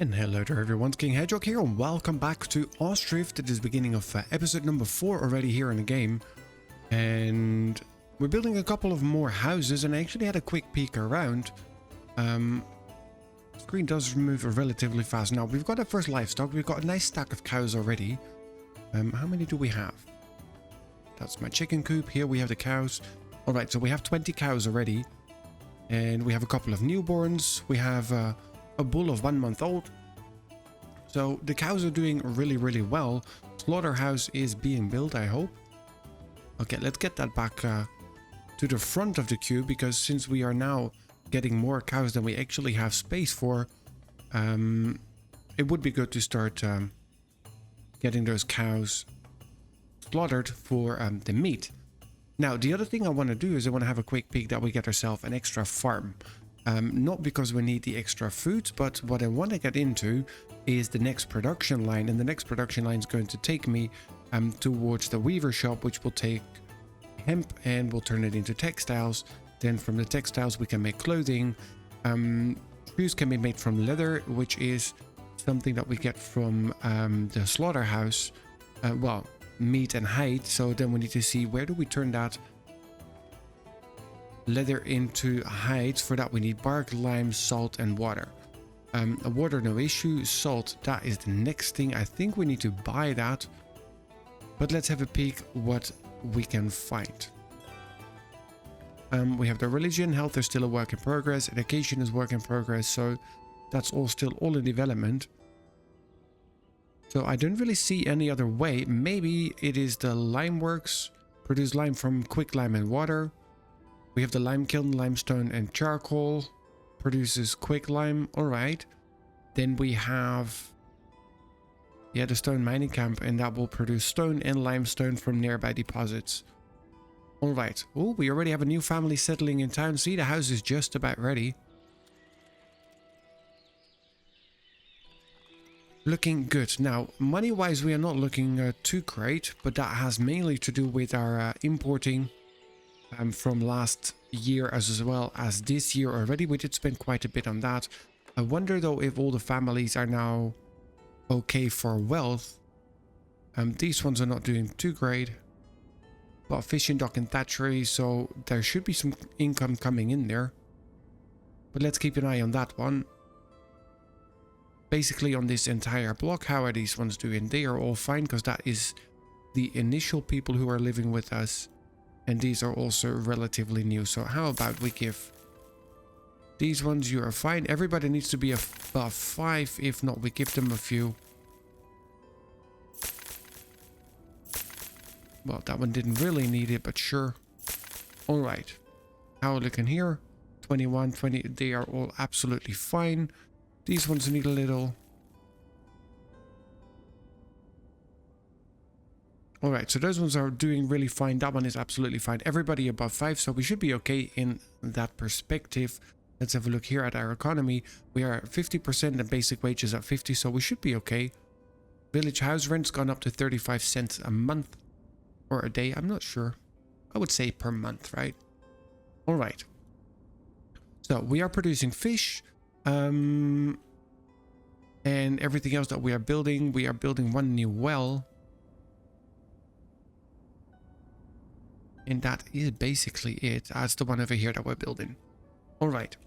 And hello there everyone, King Hedgehog here and welcome back to Ostriv. It is the beginning of episode number 4 already here in the game. And we're building a couple of more houses and I actually had a quick peek around. Screen does move relatively fast. Now we've got our first livestock, we've got a nice stack of cows already. How many do we have? That's my chicken coop, here we have the cows. Alright, so we have 20 cows already. And we have a couple of newborns, we have a bull of 1 month old. So the cows are doing really well. Slaughterhouse is being built, I hope. Okay, let's get that back to the front of the queue, because since we are now getting more cows than we actually have space for, it would be good to start getting those cows slaughtered for the meat. Now the other thing I want to do is I want to have a quick peek that we get ourselves an extra farm. Not because we need the extra food, but what I want to get into is the next production line, and the next production line is going to take me towards the weaver shop, which will take hemp and we'll turn it into textiles. Then from the textiles we can make clothing. Shoes can be made from leather, which is something that we get from the slaughterhouse. Well, meat and hide. So then we need to see, where do we turn that leather into hides? For that we need bark, lime, salt and water. Water no issue. Salt, that is the next thing. I think we need to buy that, but let's have a peek what we can find. We have the religion. Health is still a work in progress. Education is work in progress, so that's all still all in development. So I don't really see any other way. Maybe it is the lime works. Produce lime from quick lime and water. We have the lime kiln, limestone and charcoal. Produces quick lime. Alright. Then we have the stone mining camp, and that will produce stone and limestone from nearby deposits. Alright. Oh, we already have a new family settling in town. See, the house is just about ready. Looking good. Now, money-wise, we are not looking too great, but that has mainly to do with our importing from last year as well as this year already. We did spend quite a bit on that. I wonder though if all the families are now okay for wealth. These ones are not doing too great. But fishing dock and thatchery, so there should be some income coming in there. But let's keep an eye on that one. Basically on this entire block, how are these ones doing? They are all fine, because that is the initial people who are living with us. And these are also relatively new. So how about we give these ones, you are fine. Everybody needs to be above 5. If not, we give them a few. Well, that one didn't really need it, but sure. Alright. How are we looking here? 21, 20. They are all absolutely fine. These ones need a little. Alright, so those ones are doing really fine. That one is absolutely fine. Everybody above 5, so we should be okay in that perspective. Let's have a look here at our economy. We are at 50% and basic wages at 50, so we should be okay. Village house rent's gone up to 35 cents a month. Or a day, I'm not sure. I would say per month, right? Alright. So we are producing fish. And everything else that we are building one new well. And that is basically it. That's the one over here that we're building. Alright.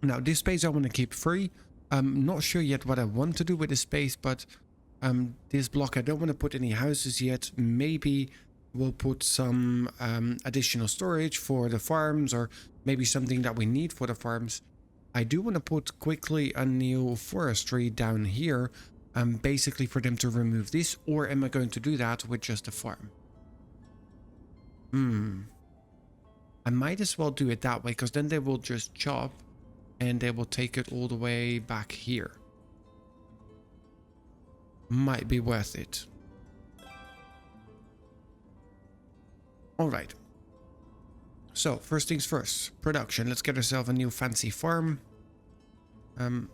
Now this space I want to keep free. I'm not sure yet what I want to do with this space, but this block I don't want to put any houses yet. Maybe we'll put some additional storage for the farms, or maybe something that we need for the farms. I do want to put quickly a new forestry down here, basically for them to remove this, or am I going to do that with just a farm? I might as well do it that way, because then they will just chop and they will take it all the way back here. Might be worth it. Alright. So, first things first. Production. Let's get ourselves a new fancy farm. Flip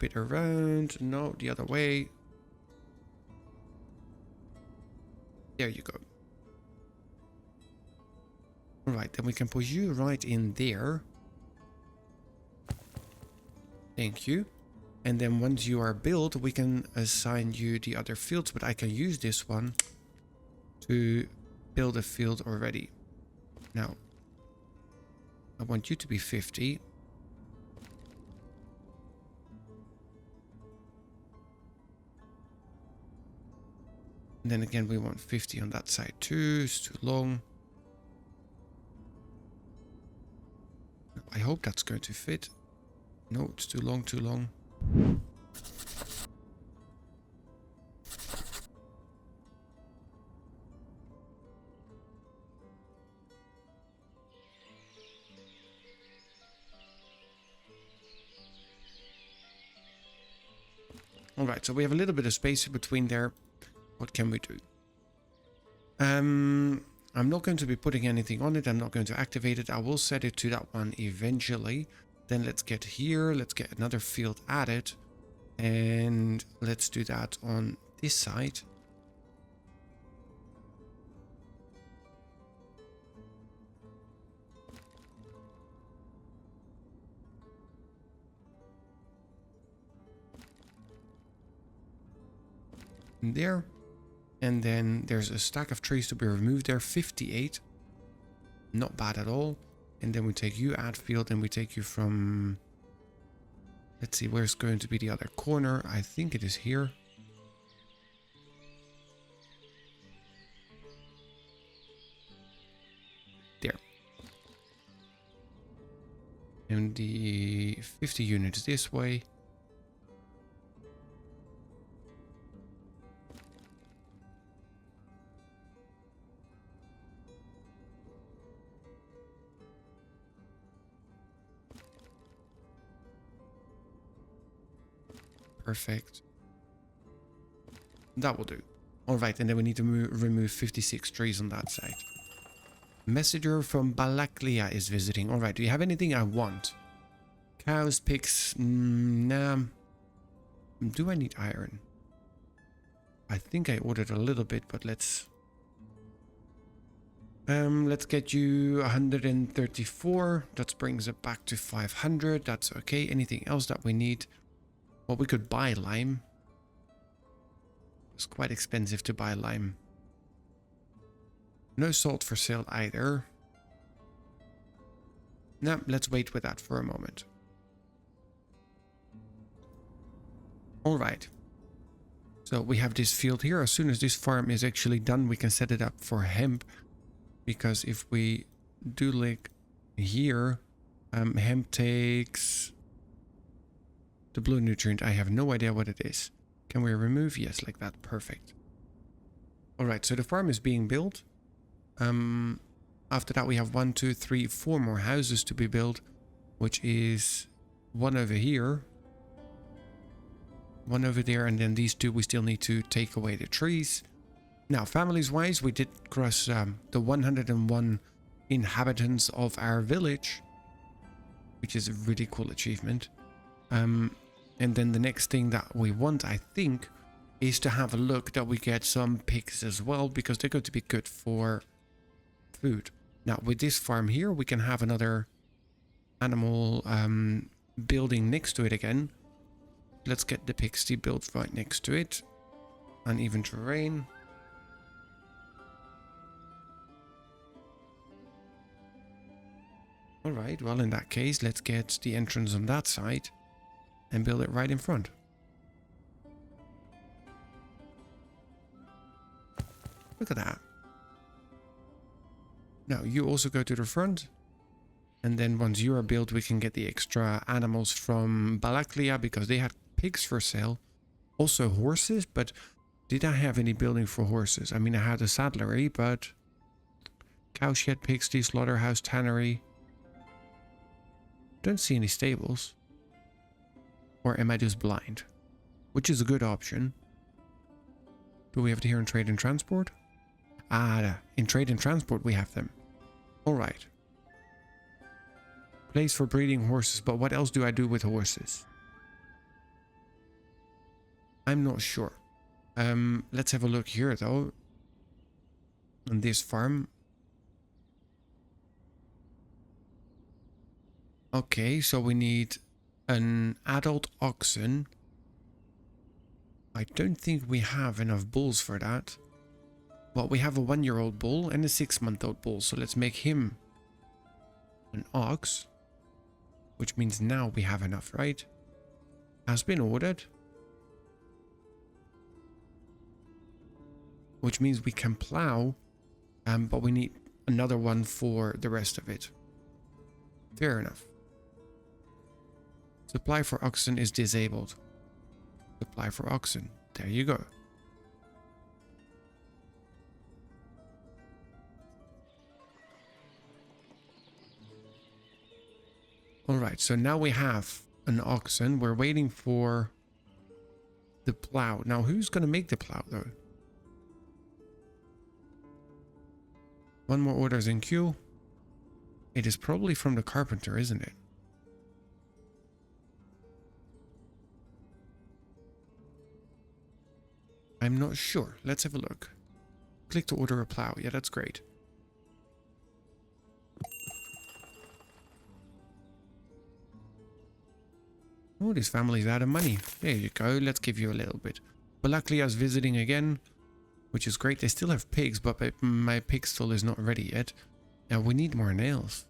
it around. No, the other way. There you go. Alright, then we can put you right in there. Thank you. And then once you are built, we can assign you the other fields, but I can use this one to build a field already. Now, I want you to be 50. And then again, we want 50 on that side too. It's too long. I hope that's going to fit. No, it's too long, too long. Alright, so we have a little bit of space between there. What can we do? I'm not going to be putting anything on it. I'm not going to activate it. I will set it to that one eventually. Then let's get here. Let's get another field added. And let's do that on this side. There. And then there's a stack of trees to be removed there. 58. Not bad at all. And then we take you add field and we take you from... Let's see, where's going to be the other corner? I think it is here. There. And the 50 units this way. Perfect. That will do. Alright, and then we need to remove 56 trees on that side. Messenger from Balaklia is visiting. Alright, do you have anything I want? Cows, pigs, nah. Do I need iron? I think I ordered a little bit, but let's get you 134. That brings it back to 500. That's okay. Anything else that we need? Well, we could buy lime. It's quite expensive to buy lime. No salt for sale either. No, let's wait with that for a moment. Alright. So we have this field here. As soon as this farm is actually done, we can set it up for hemp. Because if we do like here, hemp takes... The blue nutrient, I have no idea what it is. Can we remove? Yes, like that. Perfect. Alright, so the farm is being built. After that we have 1, 2, 3, 4 more houses to be built. Which is one over here. One over there, and then these two we still need to take away the trees. Now, families-wise, we did cross the 101 inhabitants of our village. Which is a really cool achievement. And then the next thing that we want, I think, is to have a look that we get some pigs as well, because they're going to be good for food. Now, with this farm here, we can have another animal building next to it again. Let's get the pigsty built right next to it. Uneven terrain. Alright, well in that case, let's get the entrance on that side. And build it right in front. Look at that. Now you also go to the front. And then once you are built, we can get the extra animals from Balaklia because they had pigs for sale. Also horses, but did I have any building for horses? I mean, I had a saddlery, but... Cowshed, pigsty, slaughterhouse, tannery. Don't see any stables. Or am I just blind? Which is a good option. Do we have it here in trade and transport? Ah, in trade and transport we have them. Alright. Place for breeding horses, but what else do I do with horses? I'm not sure. Let's have a look here though. On this farm. Okay, so we need an adult oxen. I don't think we have enough bulls for that. Well, we have a 1-year-old bull and a 6-month-old bull, so let's make him an ox, which means now we have enough, right? Has been ordered, which means we can plow, but we need another one for the rest of it. Fair enough. Supply for oxen is disabled. Supply for oxen. There you go. Alright, so now we have an oxen. We're waiting for the plow. Now, who's going to make the plow, though? One more order's in queue. It is probably from the carpenter, isn't it? I'm not sure. Let's have a look. Click to order a plow. Yeah, that's great. Oh, this family's out of money. There you go. Let's give you a little bit. But luckily I was visiting again, which is great. They still have pigs, but my pig stall is not ready yet. Now we need more nails.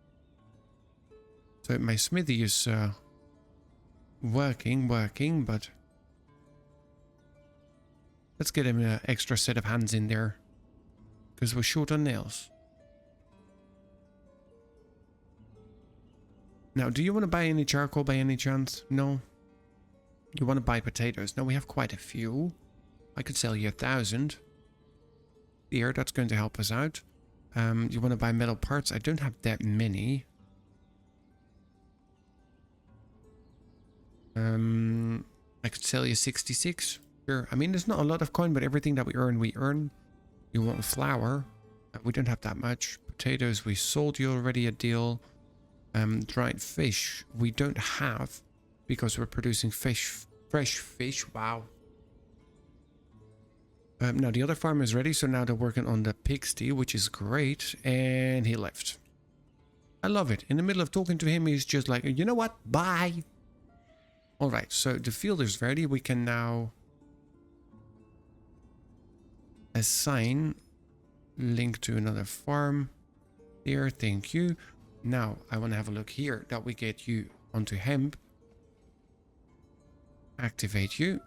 So my smithy is working, but let's get him an extra set of hands in there, because we're short on nails. Now, do you want to buy any charcoal by any chance? No? You want to buy potatoes? Now, we have quite a few. I could sell you 1,000. Here, that's going to help us out. You want to buy metal parts? I don't have that many. I could sell you 66. Sure. I mean, there's not a lot of coin, but everything that we earn, we earn. You want flour? We don't have that much. Potatoes, we sold you already a deal. Dried fish, we don't have, because we're producing fish, fresh fish. Wow. Now the other farm is ready, so now they're working on the pigsty, which is great. And he left. I love it. In the middle of talking to him, he's just like, you know what? Bye. All right, so the field is ready. We can now assign link to another farm. There, thank you. Now, I want to have a look here that we get you onto hemp. Activate you.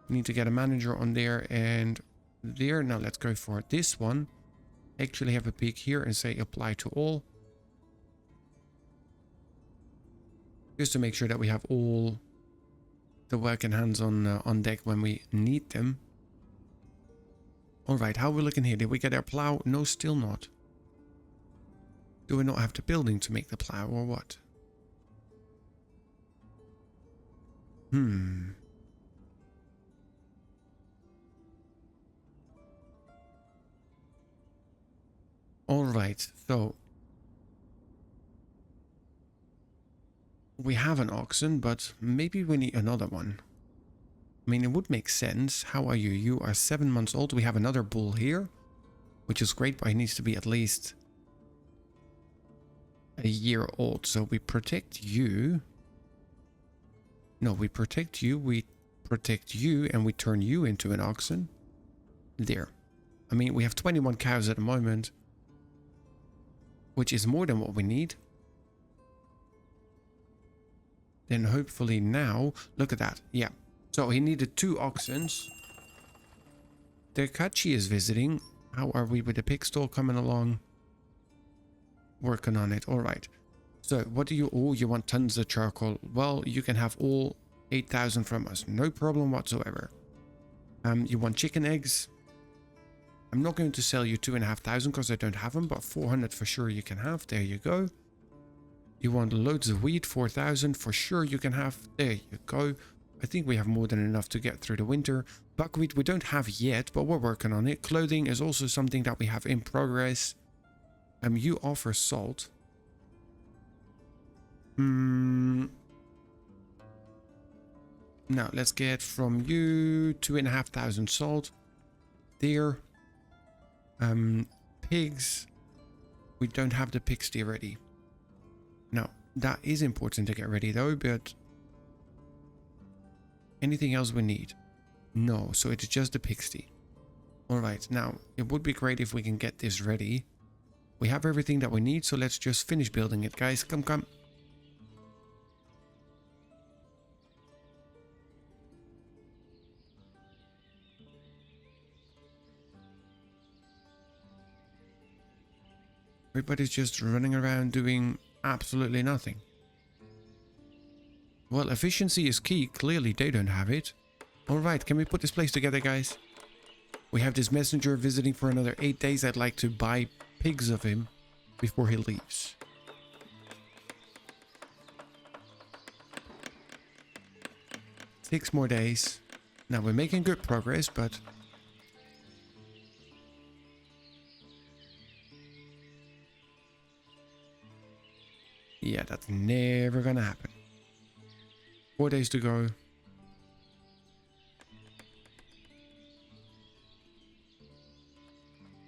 Need to get a manager on there and there. Now, let's go for this one. Actually have a peek here and say apply to all. Just to make sure that we have all the working hands on deck when we need them. Alright, how are we looking here? Did we get our plow? No, still not. Do we not have the building to make the plow or what? Alright, so we have an oxen, but maybe we need another one. I mean, it would make sense. How are you? You are 7 months old. We have another bull here, which is great, but he needs to be at least a year old. So we protect you. No, we protect you, and we turn you into an oxen. There. I mean, we have 21 cows at the moment, which is more than what we need. Then hopefully now, look at that. Yeah. So he needed 2 oxens. Derkachi is visiting. How are we with the pig stall coming along? Working on it. All right. So what do you... Oh, you want tons of charcoal. Well, you can have all 8,000 from us. No problem whatsoever. You want chicken eggs? I'm not going to sell you 2,500 because I don't have them, but 400 for sure you can have. There you go. You want loads of wheat? 4,000 for sure you can have. There you go. I think we have more than enough to get through the winter. Buckwheat we don't have yet, but we're working on it. Clothing is also something that we have in progress. You offer salt. Now let's get from you 2,500 salt. There. Pigs. We don't have the pigsty ready. Now, that is important to get ready though, but Anything else we need? No, so it's just the pigsty. Alright, now, it would be great if we can get this ready. We have everything that we need, so let's just finish building it, guys. Come, come. Everybody's just running around doing absolutely nothing. Well, efficiency is key. Clearly, they don't have it. Alright, can we put this place together, guys? We have this messenger visiting for another 8 days. I'd like to buy pigs of him before he leaves. Six more days. Now, we're making good progress, but... yeah, that's never gonna happen. 4 days to go.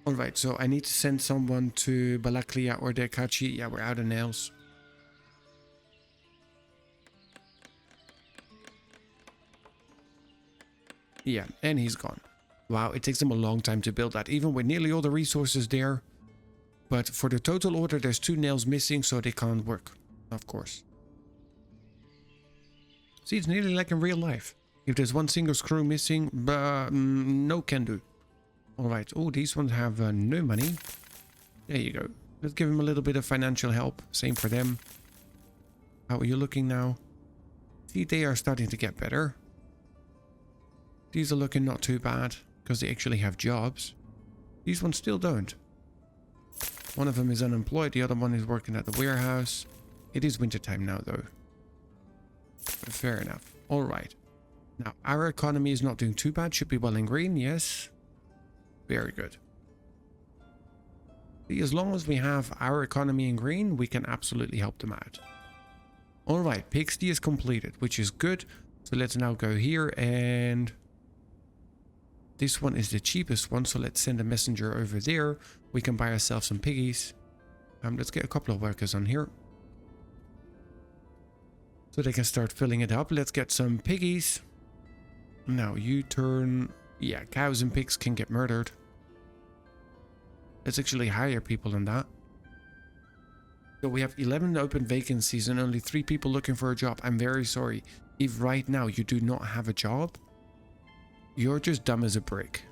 Alright, so I need to send someone to Balaklia or Dekachi. Yeah, we're out of nails. Yeah, and he's gone. Wow, it takes them a long time to build that, even with nearly all the resources there. But for the total order, there's 2 nails missing, so they can't work. Of course. See, it's nearly like in real life. If there's one single screw missing, no can do. Alright, oh, these ones have no money. There you go. Let's give them a little bit of financial help. Same for them. How are you looking now? See, they are starting to get better. These are looking not too bad, because they actually have jobs. These ones still don't. One of them is unemployed, the other one is working at the warehouse. It is wintertime now, though. Fair enough. Alright. Now, our economy is not doing too bad. Should be well in green, yes. Very good. See, as long as we have our economy in green, we can absolutely help them out. Alright, Pigsty is completed, which is good. So let's now go here and... this one is the cheapest one, so let's send a messenger over there. We can buy ourselves some piggies. Let's get a couple of workers on here. So they can start filling it up. Let's get some piggies. Now you turn... yeah, cows and pigs can get murdered. Let's actually hire people on that. So we have 11 open vacancies and only 3 people looking for a job. I'm very sorry. If right now you do not have a job, you're just dumb as a brick.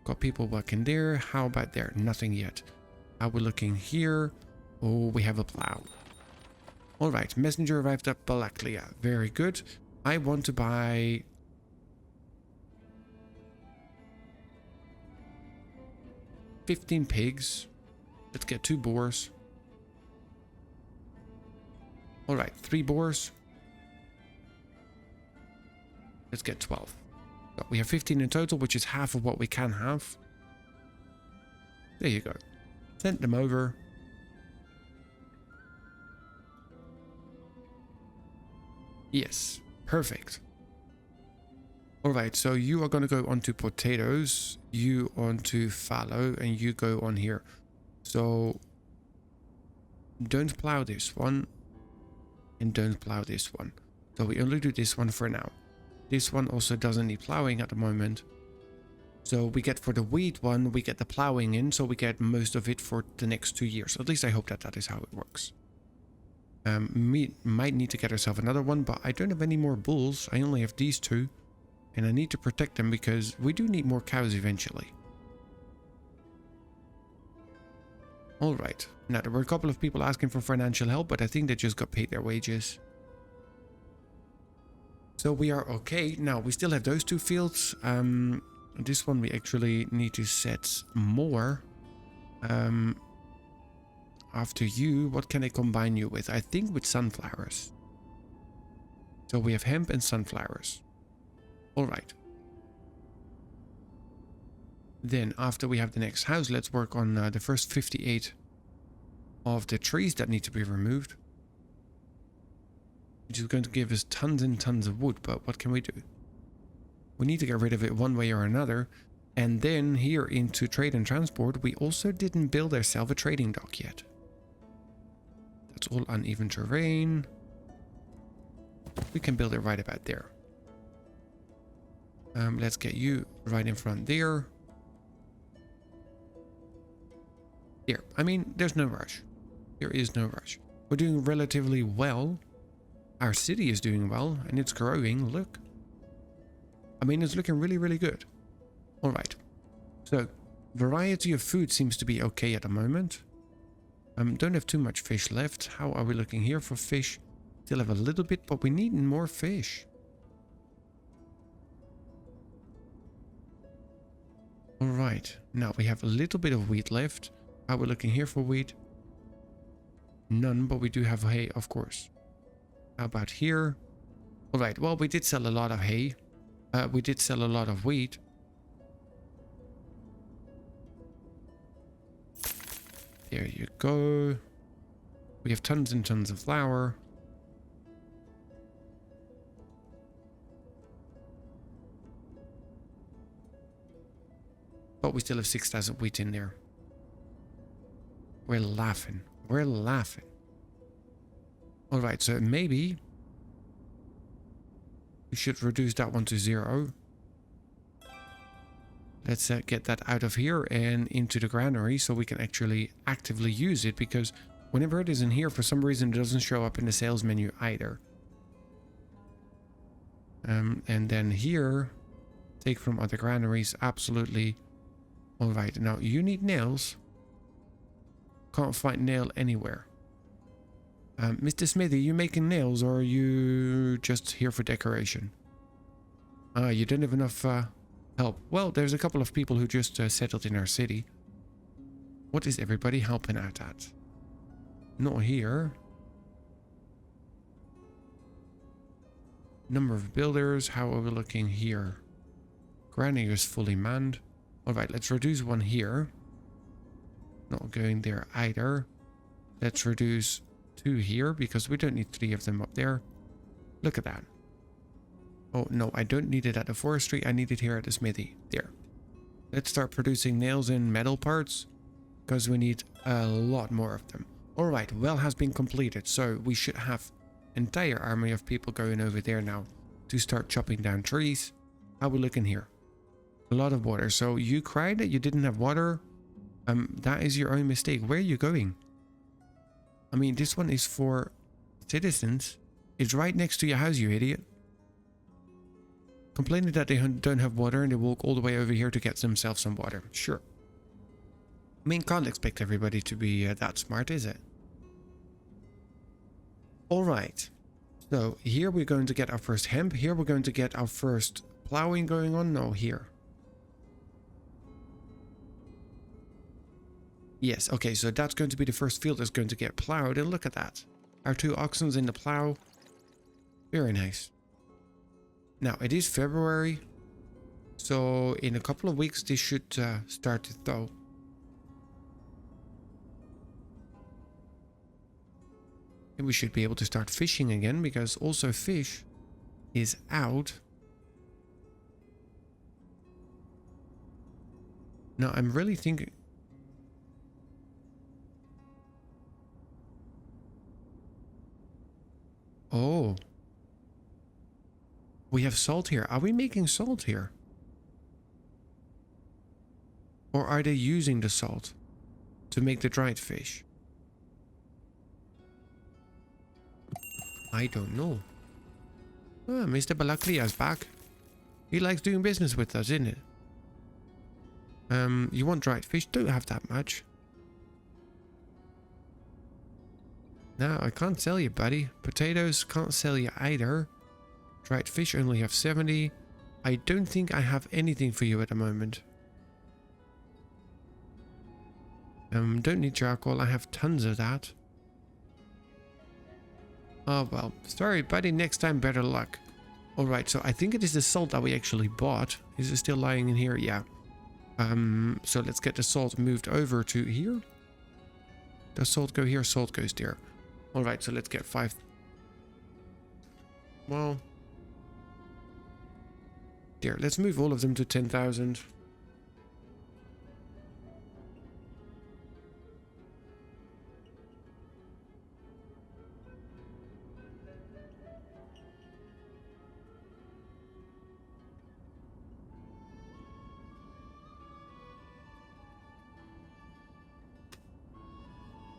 Got people working there. How about there? Nothing yet. How we're looking here? Oh, we have a plow. Alright, messenger arrived at Balaklia. Very good. I want to buy... 15 pigs. Let's get 2 boars. Alright, 3 boars. Let's get 12. So we have 15 in total, which is half of what we can have. There you go. Send them over. Yes, perfect. Alright, so you are going to go onto potatoes, you onto fallow, and you go on here. So, don't plow this one, and don't plow this one. So we only do this one for now. This one also doesn't need plowing at the moment. So we get for the wheat one, we get the plowing in, so we get most of it for the next 2 years. At least I hope that that is how it works. We might need to get ourselves another one, but I don't have any more bulls. I only have these 2. And I need to protect them because we do need more cows eventually. Alright. Now, there were a couple of people asking for financial help, but I think they just got paid their wages. So we are okay. Now, we still have those 2 fields. This one we actually need to set more. After you, what can I combine you with? I think with sunflowers. So we have hemp and sunflowers. Alright. Then after we have the next house, let's work on the first 58 of the trees that need to be removed. Which is going to give us tons and tons of wood, but what can we do? We need to get rid of it one way or another. And then here into trade and transport, we also didn't build ourselves a trading dock yet. That's all uneven terrain. We can build it right about there. Let's get you right in front there. Here, I mean, there's no rush. There is no rush. We're doing relatively well. Our city is doing well, and it's growing. Look. I mean, it's looking really, really good. All right. So, variety of food seems to be okay at the moment. Don't have too much fish left. How are we looking here for fish? Still have a little bit, but we need more fish. All right. Now we have a little bit of wheat left. How are we looking here for wheat? None, but we do have hay, of course. How about here? All right. Well, we did sell a lot of hay. We did sell a lot of wheat. There you go. We have tons and tons of flour. But we still have 6,000 wheat in there. We're laughing. We're laughing. Alright, so maybe we should reduce that one to 0. Let's get that out of here and into the granary so we can actually actively use it, because whenever it is in here, for some reason it doesn't show up in the sales menu either. And then here, take from other granaries, absolutely. Alright, now you need nails. Can't find nail anywhere. Mr. Smithy, you making nails or are you just here for decoration? You don't have enough help. Well, there's a couple of people who just settled in our city. What is everybody helping out at? Not here. Number of builders, how are we looking here? Granny is fully manned. Alright, let's reduce one here. Not going there either. Let's reduce 2 here because we don't need 3 of them up there. Look at that. Oh no, I don't need it at the forestry. I need it here at the smithy. There. Let's start producing nails and metal parts because we need a lot more of them. Alright, well has been completed. So we should have an entire army of people going over there now to start chopping down trees. How are we looking here? A lot of water. So you cried that you didn't have water. That is your own mistake. Where are you going? I mean, this one is for citizens. It's right next to your house, you idiot. Complaining that they don't have water and they walk all the way over here to get themselves some water. Sure. I mean, can't expect everybody to be that smart, is it? Alright. So, here we're going to get our first hemp. Here we're going to get our first plowing going on. No, here. Yes, okay, so that's going to be the first field that's going to get plowed. And look at that. Our 2 oxens in the plow. Very nice. Now, it is February. So, in a couple of weeks, this should start to thaw. And we should be able to start fishing again, because also fish is out. Now, I'm really thinking... Oh. We have salt here. Are we making salt here? Or are they using the salt to make the dried fish? I don't know. Oh, Mr. Balaklia is back. He likes doing business with us, isn't it? You want dried fish? Don't have that much. No, I can't sell you, buddy. Potatoes, can't sell you either. Dried fish, only have 70. I don't think I have anything for you at the moment. Don't need charcoal. I have tons of that. Oh, well. Sorry, buddy. Next time, better luck. Alright, so I think it is the salt that we actually bought. Is it still lying in here? Yeah. So let's get the salt moved over to here. Does salt go here? Salt goes there. Alright, so let's get 5. Well. There, let's move all of them to 10,000.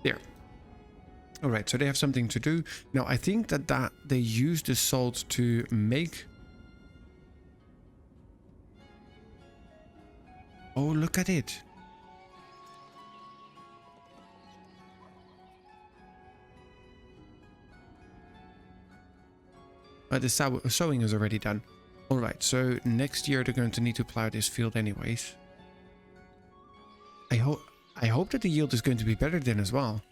There. All right, so they have something to do. Now, I think that they use the salt to make... Oh, look at it. The sowing is already done. All right, so next year they're going to need to plow this field anyways. I hope that the yield is going to be better then as well.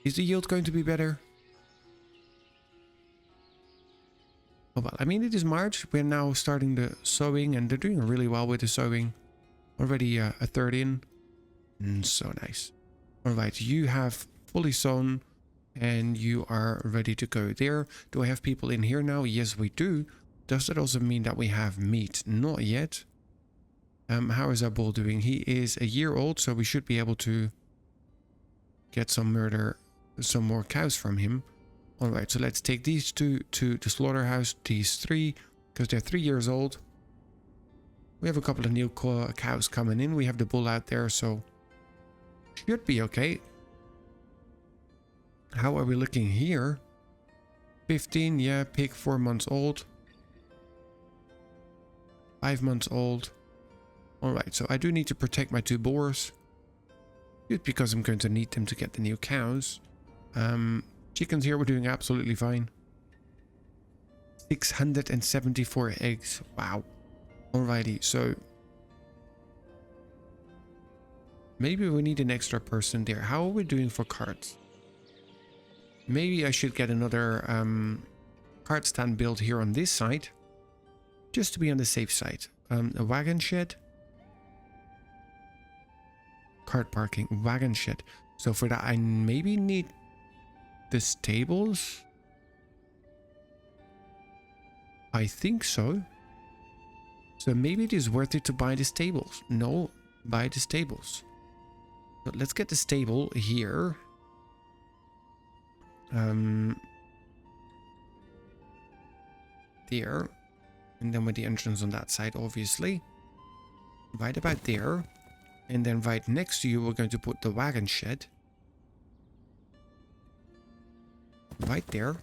Is the yield going to be better? Oh, well, I mean, it is March. We're now starting the sowing and they're doing really well with the sowing. Already a third in. So nice. All right, you have fully sown and you are ready to go there. Do I have people in here now? Yes, we do. Does that also mean that we have meat? Not yet. How is our bull doing? He is a year old, so we should be able to get some more cows from him. All right, so let's take these two to the slaughterhouse, these three, because they're 3 years old. We have a couple of new cows coming in. We have the bull out there, so should be okay. How are we looking here? 15, yeah, pig 4 months old. 5 months old. All right, so I do need to protect my 2 boars. Just because I'm going to need them to get the new cows. Chickens here, we're doing absolutely fine. 674 eggs. Wow. Alrighty, so maybe we need an extra person there. How are we doing for carts? Maybe I should get another cart stand built here on this side, just to be on the safe side. A wagon shed. Cart parking, wagon shed. So for that I maybe need the stables. I think so. So maybe it is worth it to buy the stables. No, buy the stables. So let's get the stable here. There. And then with the entrance on that side, obviously. Right about there. And then right next to you, we're going to put the wagon shed. Right there.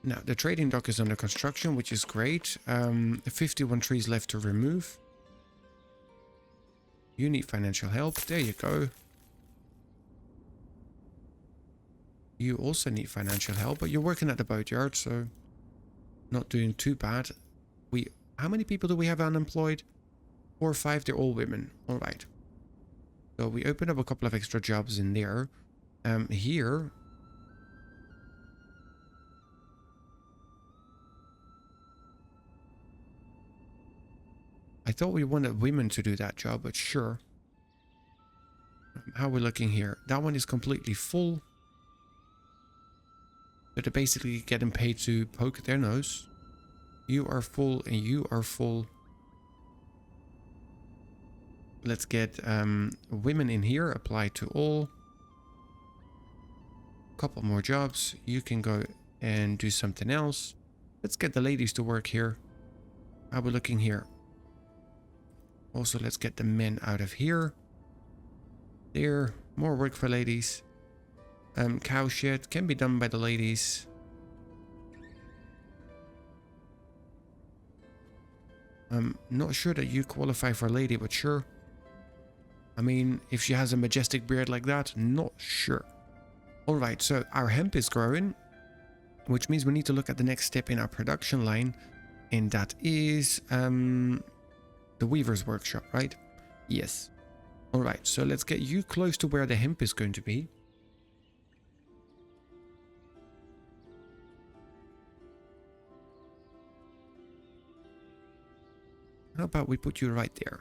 Now, the trading dock is under construction, which is great. 51 trees left to remove. You need financial help. There you go. You also need financial help, but you're working at the boatyard, so not doing too bad. How many people do we have unemployed? 4 or 5, they're all women. All right. So we open up a couple of extra jobs in there. Here. I thought we wanted women to do that job, but sure. How are we looking here? That one is completely full. So they're basically getting paid to poke their nose. You are full and you are full. Let's get women in here. Apply to all. Couple more jobs. You can go and do something else. Let's get the ladies to work here. How are we looking here? Also, let's get the men out of here. There. More work for ladies. Cow shed can be done by the ladies. I'm not sure that you qualify for a lady, but sure. I mean, if she has a majestic beard like that, not sure. Alright, so our hemp is growing, which means we need to look at the next step in our production line, and that is the weaver's workshop, right? Yes. Alright, so let's get you close to where the hemp is going to be. How about we put you right there?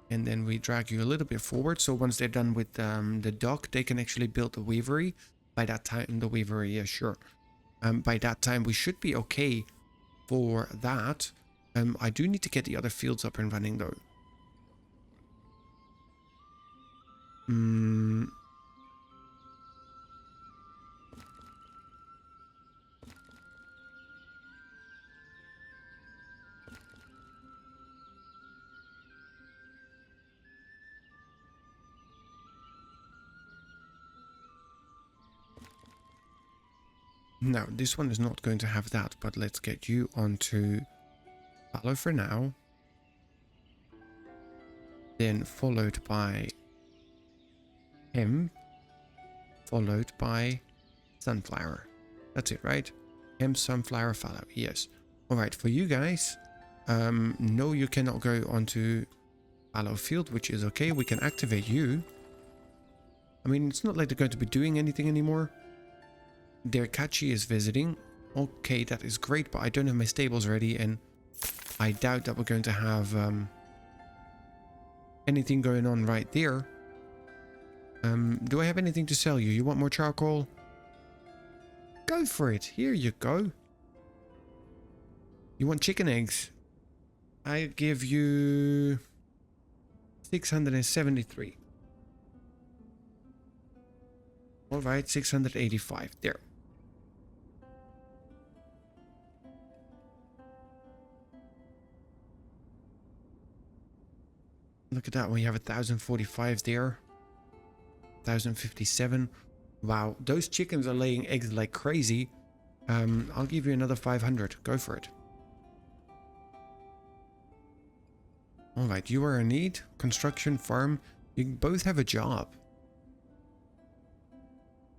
And then we drag you a little bit forward. So once they're done with the dock, they can actually build the weavery. By that time, the weavery, yeah, sure. By that time, we should be okay for that. I do need to get the other fields up and running though. Now, this one is not going to have that, but let's get you onto fallow for now. Then followed by hemp, followed by sunflower. That's it, right? Hemp, sunflower, fallow. Yes. All right, for you guys, no, you cannot go onto fallow field, which is okay. We can activate you. I mean, it's not like they're going to be doing anything anymore. Their Kachi is visiting. Okay, that is great, but I don't have my stables ready, and I doubt that we're going to have anything going on right there. Do I have anything to sell you? You want more charcoal? Go for it. Here you go. You want chicken eggs? I give you 673. All right, 685. There. Look at that. We have 1,045 there. 1,057. Wow, those chickens are laying eggs like crazy. I'll give you another 500. Go for it. All right, you are in need. Construction, farm. You both have a job.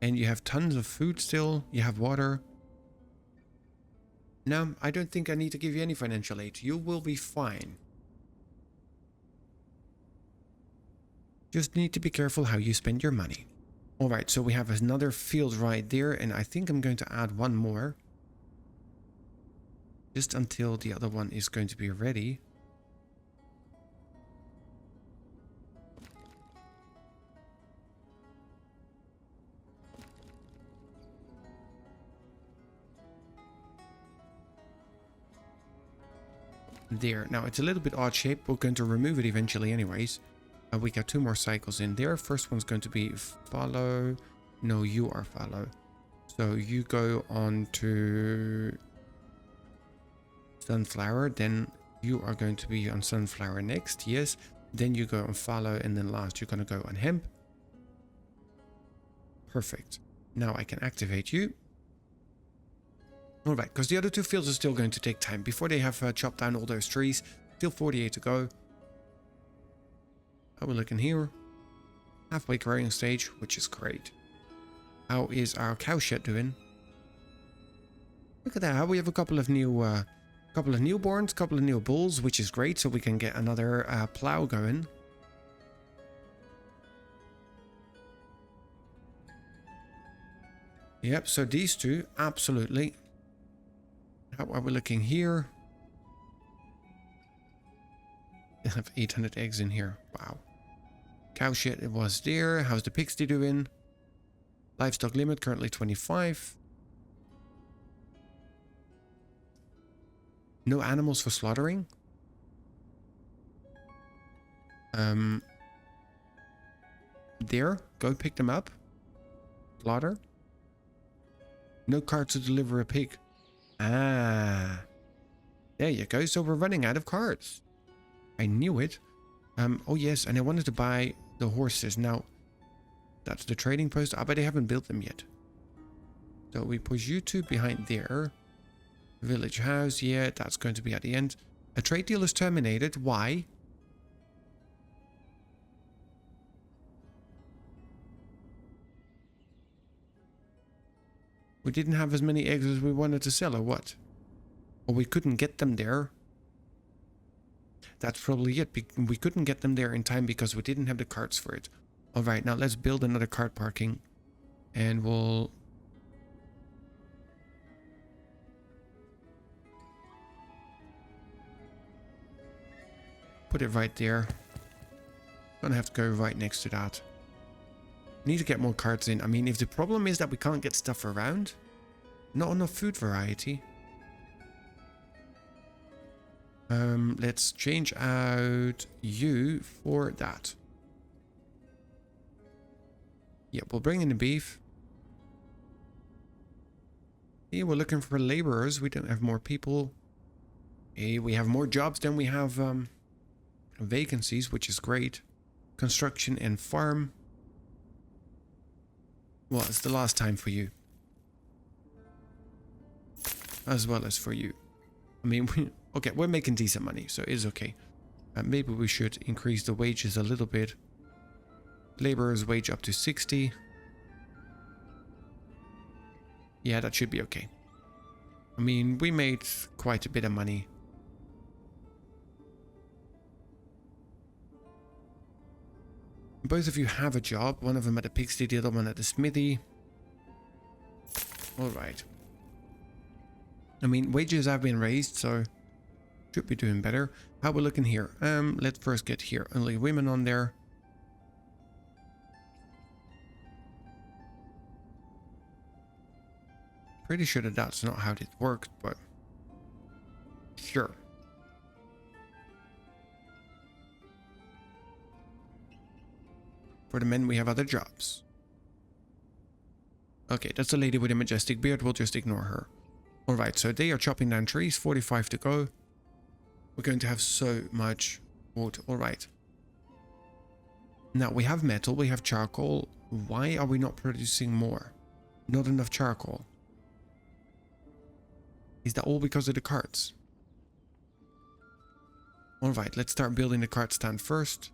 And you have tons of food still. You have water. No, I don't think I need to give you any financial aid. You will be fine. Just need to be careful how you spend your money. All right, so we have another field right there, and I think I'm going to add one more. Just until the other one is going to be ready. There. Now, it's a little bit odd shape. We're going to remove it eventually anyways. We got 2 more cycles in there. First one's going to be fallow. No, you are fallow. So you go on to sunflower. Then you are going to be on sunflower next. Yes. Then you go on fallow. And then last you're going to go on hemp. Perfect. Now I can activate you. Alright, because the other 2 fields are still going to take time. Before they have chopped down all those trees. Still 48 to go. How are we looking here? Halfway growing stage, which is great. How is our cow shed doing? Look at that. We have a couple of newborns, couple of new bulls, which is great. So we can get another plow going. Yep, so these 2, absolutely. How are we looking here? I have 800 eggs in here. Wow. Cow shit, it was there. How's the pigsty doing? Livestock limit currently 25. No animals for slaughtering. There, go pick them up. Slaughter. No cart to deliver a pig. Ah. There you go. So we're running out of carts. I knew it. Oh yes, and I wanted to buy the horses. Now, that's the trading post. I bet they haven't built them yet. So we push you 2 behind there. Village house, yeah, that's going to be at the end. A trade deal is terminated. Why? We didn't have as many eggs as we wanted to sell, or what? Or we couldn't get them there. That's probably it. We couldn't get them there in time because we didn't have the carts for it. Alright, now let's build another cart parking. And we'll... put it right there. Gonna have to go right next to that. Need to get more carts in. I mean, if the problem is that we can't get stuff around, not enough food variety. Let's change out you for that. Yep, we'll bring in the beef. Here we're looking for laborers. We don't have more people. Hey, we have more jobs than we have vacancies, which is great. Construction and farm. Well, it's the last time for you. as well as for you. I mean, okay, we're making decent money, so it's okay. Maybe we should increase the wages a little bit. Laborer's wage up to 60. Yeah, that should be okay. I mean, we made quite a bit of money. Both of you have a job. One of them at the pigsty, the other one at the smithy. Alright. I mean, wages have been raised, so should be doing better. How we're looking here? Let's first get here. Only women on there. Pretty sure that that's not how it worked, but sure. For the men, we have other jobs. Okay, that's a lady with a majestic beard. We'll just ignore her. Alright, so they are chopping down trees. 45 to go. We're going to have so much wood. Alright. Now, we have metal. We have charcoal. Why are we not producing more? Not enough charcoal. Is that all because of the carts? Alright, let's start building the cart stand first.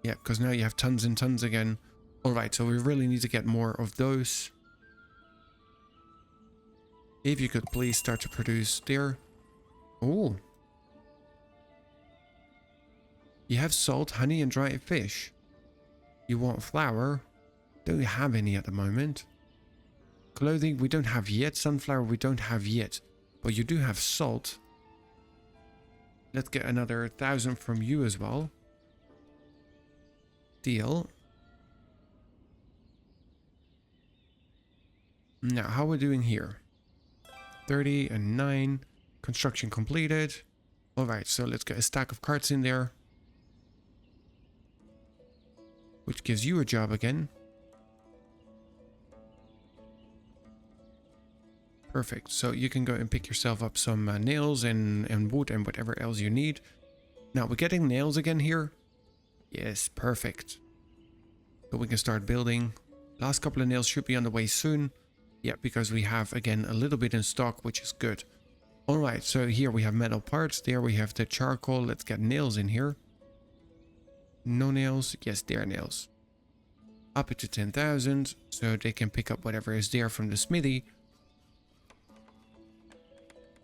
Yeah, because now you have tons and tons again. Alright, so we really need to get more of those. If you could please start to produce there. Oh. You have salt, honey, and dried fish. You want flour. Don't have any at the moment. Clothing, we don't have yet. Sunflower, we don't have yet. But you do have salt. Let's get another 1,000 from you as well. Deal. Now, how are we doing here? 30 and 9. Construction completed. Alright, so let's get a stack of carts in there. Which gives you a job again. Perfect. So you can go and pick yourself up some nails and wood and whatever else you need. Now, we're getting nails again here. Yes, perfect. So we can start building. Last couple of nails should be on the way soon. Yeah, because we have, again, a little bit in stock, which is good. Alright, so here we have metal parts. There we have the charcoal. Let's get nails in here. No nails. Yes, there are nails. Up it to 10,000. So they can pick up whatever is there from the smithy.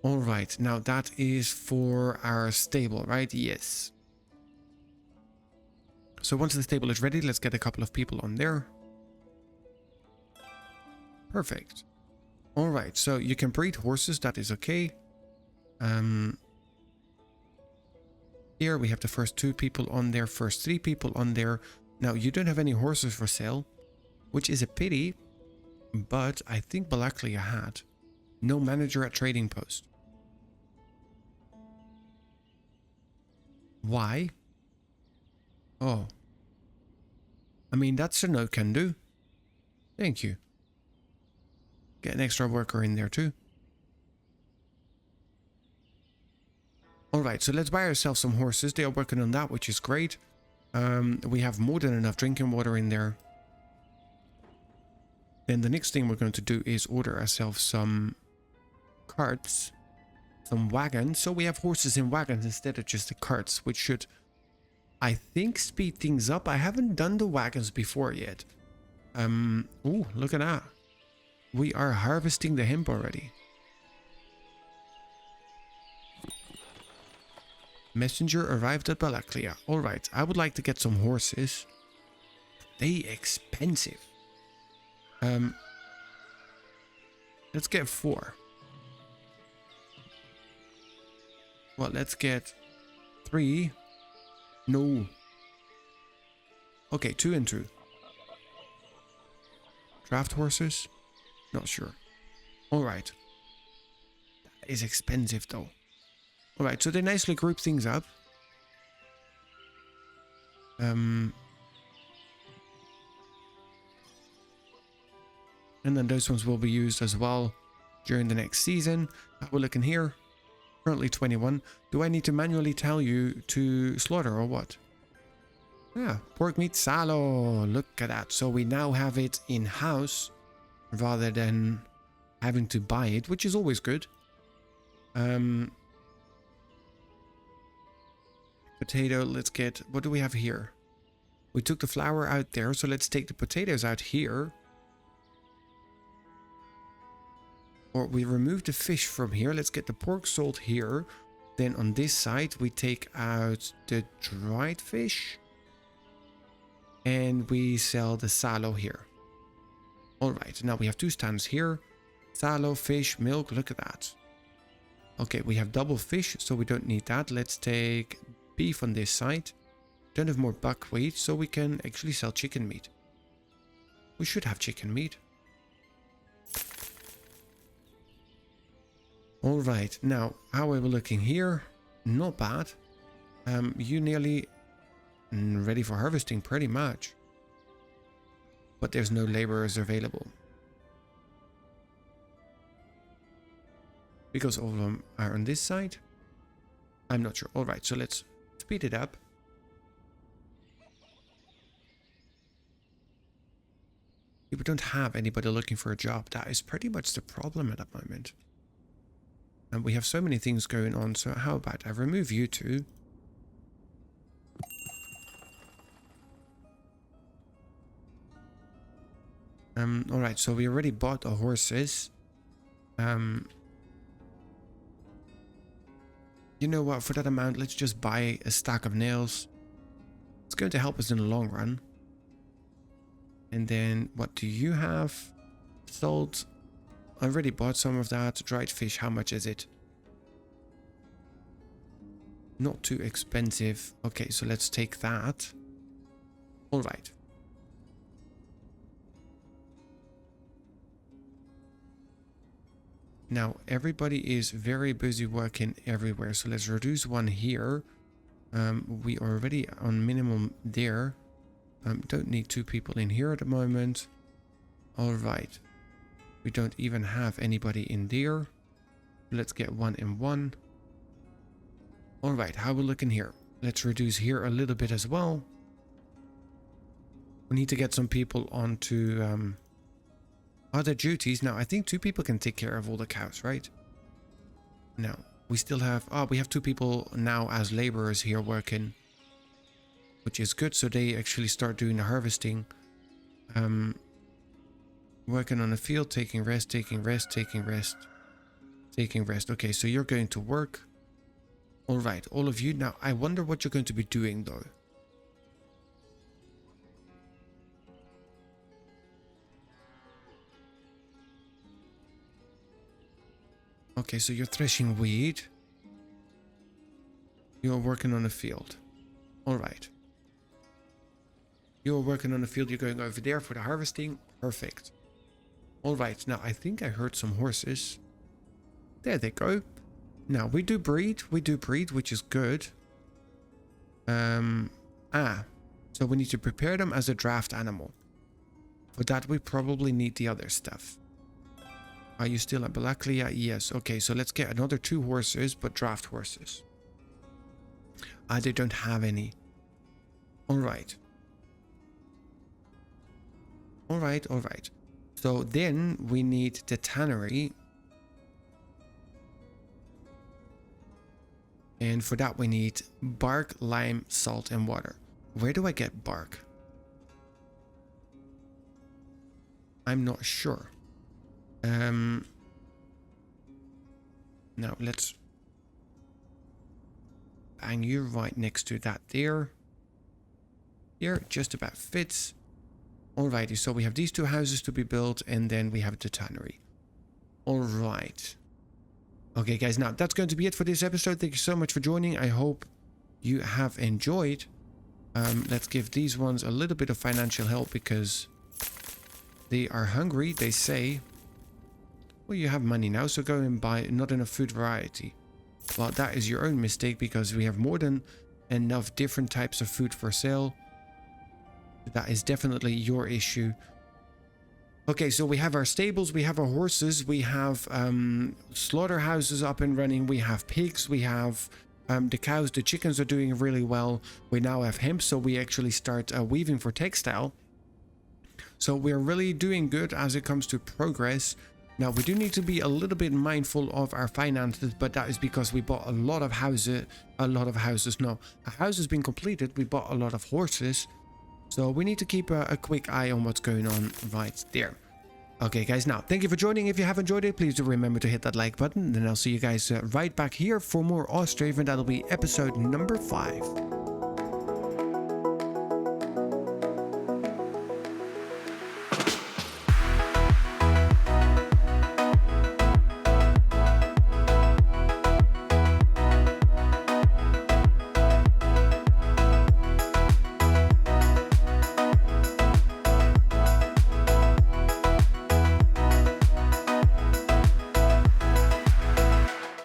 Alright, now that is for our stable, right? Yes. So once the stable is ready, let's get a couple of people on there. Perfect. Alright, so you can breed horses, that is okay. Here we have the first 2 people on there, first 3 people on there. Now, you don't have any horses for sale, which is a pity, but I think Balaklia had. No manager at trading post. Why? Oh. I mean, that's a no can do. Thank you. Get an extra worker in there too. Alright, so let's buy ourselves some horses. They are working on that, which is great. We have more than enough drinking water in there. Then the next thing we're going to do is order ourselves some carts. Some wagons. So we have horses and wagons instead of just the carts, which should, I think, speed things up. I haven't done the wagons before yet. Ooh, look at that. We are harvesting the hemp already. Messenger arrived at Balaklia. Alright, I would like to get some horses. They expensive. Let's get 4. Well, let's get 3. No. Okay, 2 and 2. Draft horses? Not sure. Alright. That is expensive though. Alright, so they nicely group things up. And then those ones will be used as well during the next season. We're looking here. Currently 21. Do I need to manually tell you to slaughter or what? Yeah, pork meat salo. Look at that. So we now have it in-house. rather than having to buy it, which is always good. Potato, let's get, what do we have here? We took the flour out there, so let's take the potatoes out here. Or we remove the fish from here. Let's get the pork sold here. Then on this side, we take out the dried fish. And we sell the salo here. Alright, now we have 2 stands here. Salo, fish, milk, look at that. Okay, we have double fish, so we don't need that. Let's take beef on this side. Don't have more buckwheat, so we can actually sell chicken meat. We should have chicken meat. Alright, now, how are we looking here? Not bad. You nearly ready for harvesting, pretty much. But there's no laborers available. Because all of them are on this side? I'm not sure. Alright, so let's speed it up. People don't have anybody looking for a job. That is pretty much the problem at the moment. And we have so many things going on, so how about I remove you two? Alright, so we already bought the horses. You know what, for that amount, let's just buy a stack of nails. It's going to help us in the long run. And then, what do you have? Salt. I already bought some of that. Dried fish, how much is it? Not too expensive. Okay, so let's take that. Alright. Now, everybody is very busy working everywhere, so let's reduce one here. We are already on minimum there. Don't need 2 people in here at the moment. Alright. We don't even have anybody in there. Let's get 1 and 1. Alright, how are we looking here? Let's reduce here a little bit as well. We need to get some people onto other duties. Now, I think 2 people can take care of all the cows, right? No, we still have... Oh, we have 2 people now as laborers here working. Which is good, so they actually start doing the harvesting. Working on the field, taking rest, taking rest, taking rest, taking rest. Okay, so you're going to work. Alright, all of you. Now, I wonder what you're going to be doing, though. Okay, so you're threshing wheat. You're working on the field. Alright. You're working on the field, you're going over there for the harvesting. Perfect. Alright, now I think I heard some horses. There they go. Now we do breed, which is good. So we need to prepare them as a draft animal. For that we probably need the other stuff. Are you still at Balaklia? Yes. Okay, so let's get another 2 horses, but draft horses. They don't have any. Alright. Alright. So then we need the tannery. And for that we need bark, lime, salt and water. Where do I get bark? I'm not sure. Now let's bang you right next to that there. Here, just about fits. Alrighty, so we have these 2 houses to be built, and then we have the tannery. Alright. Okay, guys, now that's going to be it for this episode. Thank you so much for joining. I hope you have enjoyed. Let's give these ones a little bit of financial help because they are hungry, they say. Well, you have money now, so go and buy not enough food variety. Well, that is your own mistake because we have more than enough different types of food for sale. That is definitely your issue. Okay, so we have our stables, we have our horses, we have slaughterhouses up and running, we have pigs, we have the cows, the chickens are doing really well. We now have hemp, so we actually start weaving for textile. So we're really doing good as it comes to progress. Now we do need to be a little bit mindful of our finances, but that is because we bought a lot of houses. No, a house has been completed. We bought a lot of horses. So we need to keep a quick eye on what's going on right there. Okay, guys, now, thank you for joining. If you have enjoyed it, please do remember to hit that like button. Then I'll see you guys right back here for more Ostriv, and that'll be episode number 5.